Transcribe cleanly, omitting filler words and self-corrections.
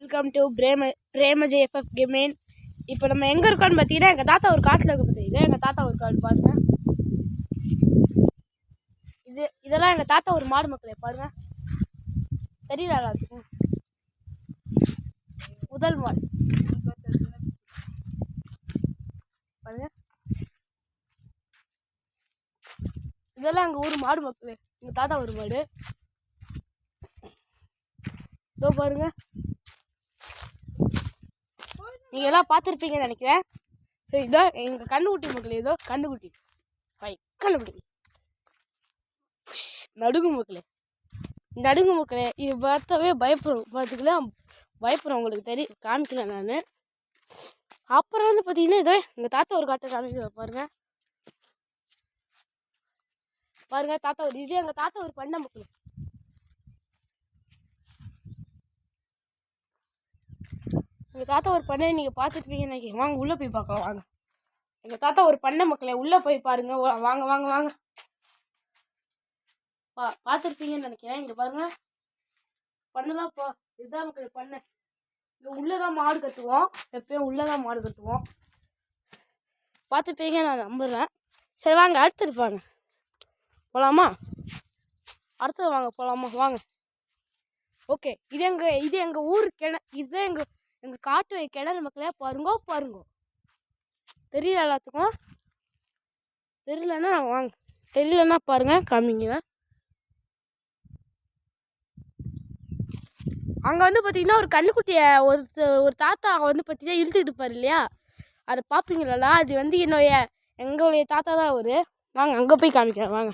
Welcome to பிரேமஜே FF gaming. இப்போ நம்ம எங்கே இருக்கோன்னு பார்த்தீங்கன்னா, எங்கள் தாத்தா ஒரு காட்டில் இருக்க பார்த்தீங்கன்னா, எங்கள் தாத்தா ஒரு காடு பாருங்க. இதெல்லாம் எங்கள் தாத்தா ஒரு மாடு மக்களே பாருங்க. தெரியல எல்லாத்துக்கும். முதல் மாடு பாருங்க. இதெல்லாம் எங்கள் ஊர் மாடு மக்களே, எங்கள் தாத்தா ஒரு மாடு. இதோ பாருங்க, நீங்கள் எல்லாம் பார்த்துருப்பீங்கன்னு நினைக்கிறேன். சரி, இதோ எங்கள் கண்ணுக்குட்டி மக்களே, இதோ கண்ணுக்குட்டி கண்ணுக்குட்டி நடுங்கு மக்களே, நடுங்கு மக்களே. இது பார்த்தாவே பயப்படும், பார்த்துக்கலாம் பயப்படுறோம். உங்களுக்கு தெரியும், காமிக்கல நான். அப்புறம் வந்து பார்த்தீங்கன்னா, இதோ எங்கள் தாத்தா ஒரு காட்டை காமிக்க பாருங்க. பாருங்க தாத்தா ஒரு இது எங்கள் தாத்தா ஒரு பண்ணை மக்களே. எங்கள் தாத்தா ஒரு பண்ணை நீங்கள் பார்த்துருப்பீங்கன்னு நினைக்கிறேன். வாங்க உள்ளே போய் பார்க்கலாம் வாங்க. எங்கள் தாத்தா ஒரு பண்ணை மக்களே, உள்ளே போய் பாருங்க. வாங்க வாங்க வாங்க. பார்த்துருப்பீங்கன்னு நினைக்கிறேன். இங்கே பாருங்க, பண்ணலாம் இதுதான் மக்களே பண்ணை. இங்கே உள்ளதான் மாடு கட்டுவோம், எப்பயும் உள்ளதான் மாடு கட்டுவோம். பார்த்துருப்பீங்க நான் நம்புகிறேன். சரி வாங்க, அடுத்து இருப்பாங்க போகலாமா? அடுத்தது வாங்க போகலாமா? வாங்க. ஓகே, இது எங்கள் ஊர் இதுதான் எங்கள் காட்டு கிணறு மக்களே. பாருங்க. தெரியல எல்லாத்துக்கும்? தெரியலன்னா வாங்க, தெரியலன்னா பாருங்க காமிங்க. அங்கே வந்து பார்த்தீங்கன்னா ஒரு கண்ணுக்குட்டியை ஒரு தாத்தா வந்து பார்த்தீங்கன்னா இழுத்துக்கிட்டு இருப்பார் இல்லையா, அதை பார்ப்பீங்களா? அது வந்து எங்களுடைய தாத்தா தான் அவர். வாங்க அங்கே போய் காமிக்கிறேன் வாங்க.